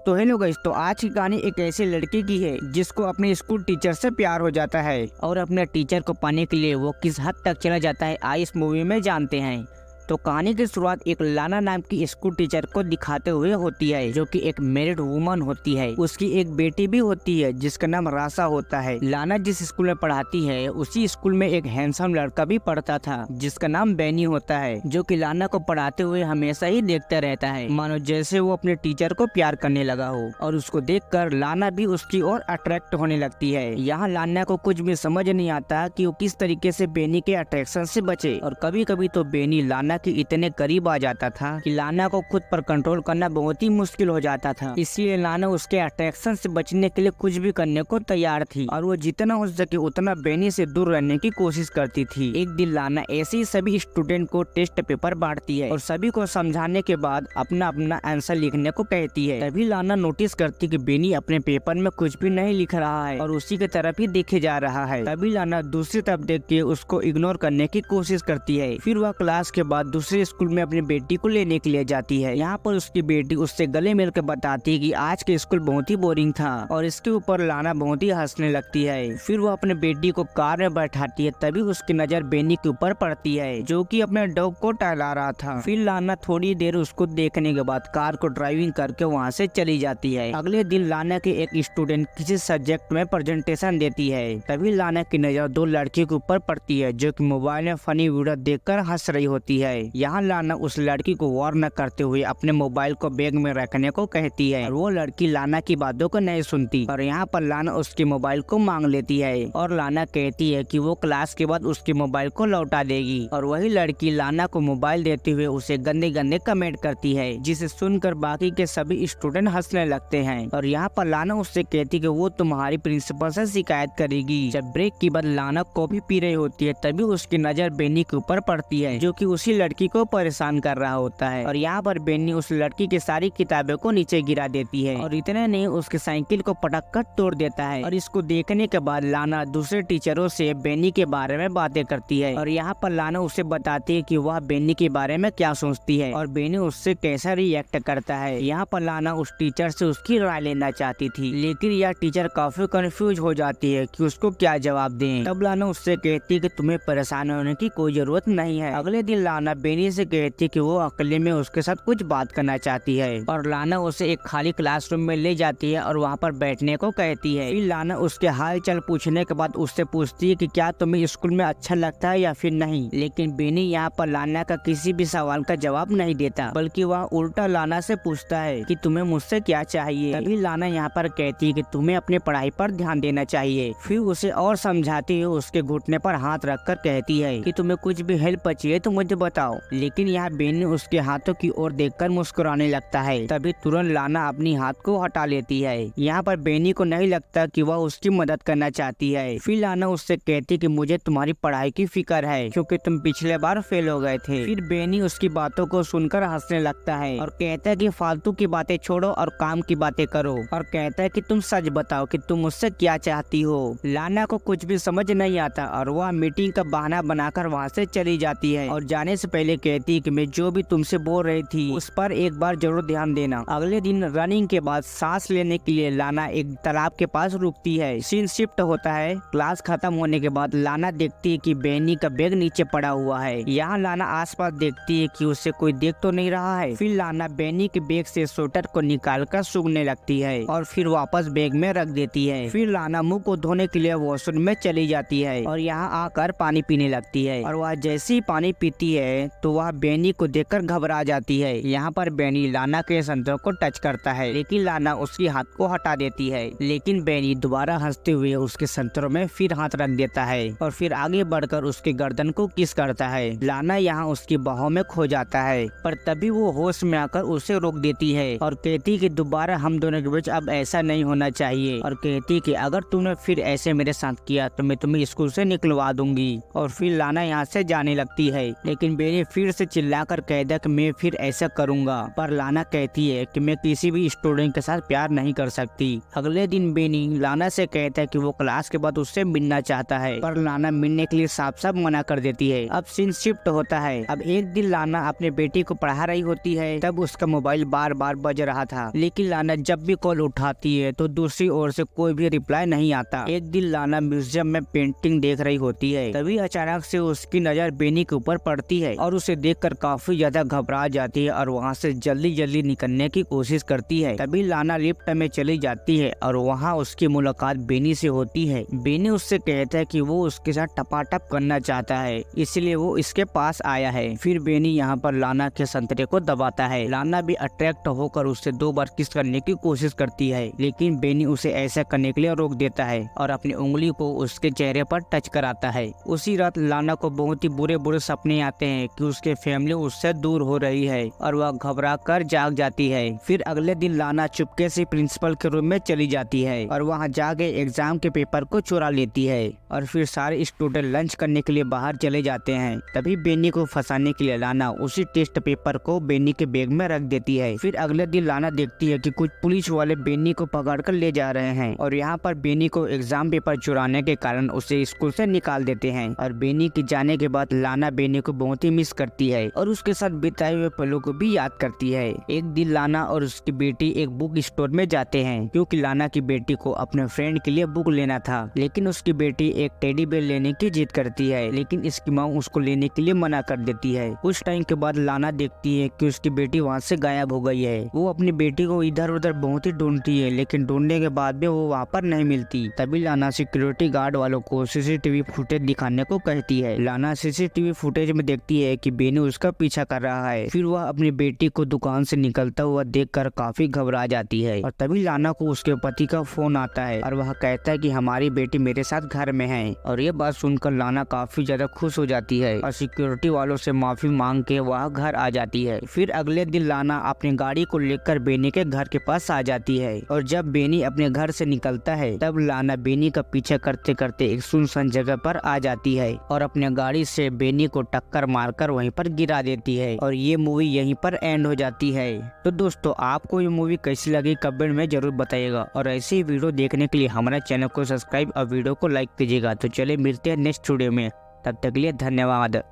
तो hello guys, तो आज की कहानी एक ऐसे लड़के की है जिसको अपने स्कूल टीचर से प्यार हो जाता है और अपने टीचर को पाने के लिए वो किस हद तक चला जाता है आइए इस मूवी में जानते हैं। तो कहानी की शुरुआत एक लाना नाम की स्कूल टीचर को दिखाते हुए होती है, जो कि एक मैरिड वुमन होती है। उसकी एक बेटी भी होती है जिसका नाम रासा होता है। लाना जिस स्कूल में पढ़ाती है उसी स्कूल में एक हैंडसम लड़का भी पढ़ता था जिसका नाम बेनी होता है, जो कि लाना को पढ़ाते हुए हमेशा ही देखता रहता है, मानो जैसे वो अपने टीचर को प्यार करने लगा हो। और उसको देखकर लाना भी उसकी ओर अट्रैक्ट होने लगती है। यहाँ लाना को कुछ भी समझ नहीं आता कि वो किस तरीके से बेनी के अट्रैक्शन से बचे। और कभी कभी तो बेनी लाना कि इतने करीब आ जाता था कि लाना को खुद पर कंट्रोल करना बहुत ही मुश्किल हो जाता था। इसलिए लाना उसके अट्रैक्शन से बचने के लिए कुछ भी करने को तैयार थी और वो जितना हो सके उतना बेनी से दूर रहने की कोशिश करती थी। एक दिन लाना ऐसे ही सभी स्टूडेंट को टेस्ट पेपर बांटती है और सभी को समझाने के बाद अपना अपना आंसर लिखने को कहती है। तभी लाना नोटिस करती कि बेनी अपने पेपर में कुछ भी नहीं लिख रहा है और उसी की तरफ ही देखे जा रहा है। तभी लाना दूसरी तरफ देख के उसको इग्नोर करने की कोशिश करती है। फिर वह क्लास के बाद दूसरे स्कूल में अपनी बेटी को लेने के लिए जाती है। यहाँ पर उसकी बेटी उससे गले मिलकर बताती है कि आज के स्कूल बहुत ही बोरिंग था और इसके ऊपर लाना बहुत ही हंसने लगती है। फिर वो अपने बेटी को कार में बैठाती है। तभी उसकी नजर बेनी के ऊपर पड़ती है जो कि अपने डॉग को टहला रहा था। फिर लाना थोड़ी देर उसको देखने के बाद कार को ड्राइविंग करके वहाँ से चली जाती है। अगले दिन लाना के एक स्टूडेंट किसी सब्जेक्ट में प्रेजेंटेशन देती है। तभी लाना की नजर दो लड़की के ऊपर पड़ती है जो कि मोबाइल में फनी वीडियो देखकर हंस रही होती है। यहाँ लाना उस लड़की को वार्न करते हुए अपने मोबाइल को बैग में रखने को कहती है और वो लड़की लाना की बातों को नहीं सुनती और यहाँ पर लाना उसके मोबाइल को मांग लेती है और लाना कहती है कि वो क्लास के बाद उसके मोबाइल को लौटा देगी। और वही लड़की लाना को मोबाइल देते हुए उसे गंदे गंदे कमेंट करती है, जिसे सुनकर बाकी के सभी स्टूडेंट हंसने लगते हैं। और यहाँ पर लाना उससे कहती कि वो तुम्हारी प्रिंसिपल से शिकायत करेगी। जब ब्रेक के बाद लाना कॉफी पी रही होती है तभी उसकी नजर बेनी के ऊपर पड़ती है जो कि उसी लड़की को परेशान कर रहा होता है। और यहाँ पर बेनी उस लड़की की सारी किताबों को नीचे गिरा देती है और इतने नहीं उसके साइकिल को पटक कर तोड़ देता है। और इसको देखने के बाद लाना दूसरे टीचरों से बेनी के बारे में बातें करती है और यहाँ पर लाना उसे बताती है कि वह बेनी के बारे में क्या सोचती है और बेनी उससे कैसा रिएक्ट करता है। यहाँ पर लाना उस टीचर से उसकी राय लेना चाहती थी, लेकिन यह टीचर काफी कंफ्यूज हो जाती है कि उसको क्या जवाब दें। तब लाना उससे कहती है कि तुम्हें परेशान होने की कोई जरूरत नहीं है। अगले दिन लाना बेनी से कहती कि वो अकेले में उसके साथ कुछ बात करना चाहती है और लाना उसे एक खाली क्लासरूम में ले जाती है और वहाँ पर बैठने को कहती है। फिर लाना उसके हाल चाल पूछने के बाद उससे पूछती है कि क्या तुम्हें स्कूल में अच्छा लगता है या फिर नहीं। लेकिन बेनी यहाँ पर लाना का किसी भी सवाल का जवाब नहीं देता, बल्कि वह उल्टा लाना से पूछता है कि तुम्हें मुझसे क्या चाहिए। तभी लाना यहाँ पर कहती है कि तुम्हें अपनी पढ़ाई पर ध्यान देना चाहिए। फिर उसे और समझाती है, उसके घुटने पर हाथ रखकर कहती है कि तुम्हें कुछ भी हेल्प चाहिए तो मुझे बताओ। लेकिन यहाँ बेनी उसके हाथों की ओर देखकर मुस्कुराने लगता है। तभी तुरंत लाना अपनी हाथ को हटा लेती है। यहाँ पर बेनी को नहीं लगता कि वह उसकी मदद करना चाहती है। फिर लाना उससे कहती कि मुझे तुम्हारी पढ़ाई की फिक्र है क्योंकि तुम पिछले बार फेल हो गए थे। फिर बेनी उसकी बातों को सुनकर हंसने लगता है और कहता है कि फालतू की बातें छोड़ो और काम की बातें करो। और कहता है कि तुम सच बताओ कि तुम मुझसे क्या चाहती हो। लाना को कुछ भी समझ नहीं आता और वह मीटिंग का बहाना बनाकर वहाँ से चली जाती है और जाने से पहले कहती कि मैं जो भी तुमसे बोल रही थी उस पर एक बार जरूर ध्यान देना। अगले दिन रनिंग के बाद सांस लेने के लिए लाना एक तालाब के पास रुकती है। सीन शिफ्ट होता है। क्लास खत्म होने के बाद लाना देखती है कि बेनी का बैग नीचे पड़ा हुआ है। यहाँ लाना आसपास देखती है कि उसे कोई देख तो नहीं रहा है। फिर लाना बेनी के बैग से स्वेटर को निकाल कर सूंघने लगती है और फिर वापस बैग में रख देती है। फिर लाना मुंह को धोने के लिए वॉशरूम में चली जाती है और यहाँ आकर पानी पीने लगती है। और वह जैसे ही पानी पीती है तो वह बेनी को देखकर घबरा जाती है। यहाँ पर बेनी लाना के संतरों को टच करता है, लेकिन लाना उसकी हाथ को हटा देती है। लेकिन बेनी दोबारा हंसते हुए उसके संतरों में फिर हाथ रख देता है और फिर आगे बढ़कर उसके गर्दन को किस करता है। लाना यहाँ उसकी बाहों में खो जाता है, पर तभी वो होश में आकर उसे रोक देती है और कहती कि दोबारा हम दोनों के बीच अब ऐसा नहीं होना चाहिए। और कहती कि अगर तुमने फिर ऐसे मेरे साथ किया तो मैं तुम्हें स्कूल से निकलवा दूंगी। और फिर लाना यहाँ से जाने लगती है, लेकिन बेनी बेनी फिर से चिल्लाकर कहता है कि मैं फिर ऐसा करूंगा, पर लाना कहती है कि मैं किसी भी स्टूडेंट के साथ प्यार नहीं कर सकती। अगले दिन बेनी लाना से कहता है कि वो क्लास के बाद उससे मिलना चाहता है, पर लाना मिलने के लिए साफ साफ मना कर देती है। अब सीन शिफ्ट होता है। अब एक दिन लाना अपने बेटी को पढ़ा रही होती है, तब उसका मोबाइल बार बार बज रहा था, लेकिन लाना जब भी कॉल उठाती है तो दूसरी ओर से कोई भी रिप्लाई नहीं आता। एक दिन लाना म्यूजियम में पेंटिंग देख रही होती है, तभी अचानक से उसकी नजर बेनी के ऊपर पड़ती है और उसे देखकर काफी ज्यादा घबरा जाती है और वहाँ से जल्दी जल्दी निकलने की कोशिश करती है। तभी लाना लिफ्ट में चली जाती है और वहाँ उसकी मुलाकात बेनी से होती है। बेनी उससे कहता है कि वो उसके साथ टपाटप करना चाहता है, इसलिए वो इसके पास आया है। फिर बेनी यहाँ पर लाना के संतरे को दबाता है। लाना भी अट्रैक्ट होकर उससे 2 बार किस करने की कोशिश करती है, लेकिन बेनी उसे ऐसा करने के लिए रोक देता है और अपनी उंगली को उसके चेहरे पर टच कराता है। उसी रात लाना को बहुत ही बुरे बुरे सपने आते हैं कि उसके फैमिली उससे दूर हो रही है और वह घबरा कर जाग जाती है। फिर अगले दिन लाना चुपके से प्रिंसिपल के रूम में चली जाती है और वहाँ जाके एग्जाम के पेपर को चुरा लेती है और फिर सारे स्टूडेंट लंच करने के लिए बाहर चले जाते हैं। तभी बेनी को फंसाने के लिए लाना उसी टेस्ट पेपर को बेनी के बैग में रख देती है। फिर अगले दिन लाना देखती है कि कुछ पुलिस वाले बेनी को पकड़कर ले जा रहे हैं और यहाँ पर बेनी को एग्जाम पेपर चुराने के कारण उसे स्कूल से निकाल देते हैं। और बेनी के जाने के बाद लाना बेनी को बहुत ही मिस करती है और उसके साथ बिताए हुए पलों को भी याद करती है। एक दिन लाना और उसकी बेटी एक बुक स्टोर में जाते हैं, क्योंकि लाना की बेटी को अपने फ्रेंड के लिए बुक लेना था, लेकिन उसकी बेटी एक टेडी बेयर लेने की जिद करती है, लेकिन इसकी माँ उसको लेने के लिए मना कर देती है। कुछ टाइम के बाद लाना देखती है कि उसकी बेटी वहाँ से गायब हो गई है। वो अपनी बेटी को इधर उधर बहुत ही ढूंढती है, लेकिन ढूंढने के बाद भी वो वहाँ पर नहीं मिलती। तभी लाना सिक्योरिटी गार्ड वालों को सीसीटीवी फुटेज दिखाने को कहती है। लाना सीसीटीवी फुटेज में देखती है कि बेनी उसका पीछा कर रहा है। फिर वह अपनी बेटी को दुकान से निकलता हुआ देखकर काफी घबरा जाती है और तभी लाना को उसके पति का फोन आता है और वह कहता है कि हमारी बेटी मेरे साथ घर में है। और ये बात सुनकर लाना काफी ज्यादा खुश हो जाती है और सिक्योरिटी वालों से माफी मांग के वह घर आ जाती है। फिर अगले दिन लाना अपनी गाड़ी को लेकर बेनी के घर के पास आ जाती है और जब बेनी अपने घर से निकलता है तब लाना बेनी का पीछा करते करते एक सुनसान जगह पर आ जाती है और अपने गाड़ी से बेनी को टक्कर मारकर वहीं पर गिरा देती है और ये मूवी यहीं पर एंड हो जाती है। तो दोस्तों, आपको ये मूवी कैसी लगी कमेंट में जरूर बताइएगा और ऐसी ही वीडियो देखने के लिए हमारे चैनल को सब्सक्राइब और वीडियो को लाइक कीजिएगा। तो चलिए मिलते हैं नेक्स्ट वीडियो में, तब तक के लिए धन्यवाद।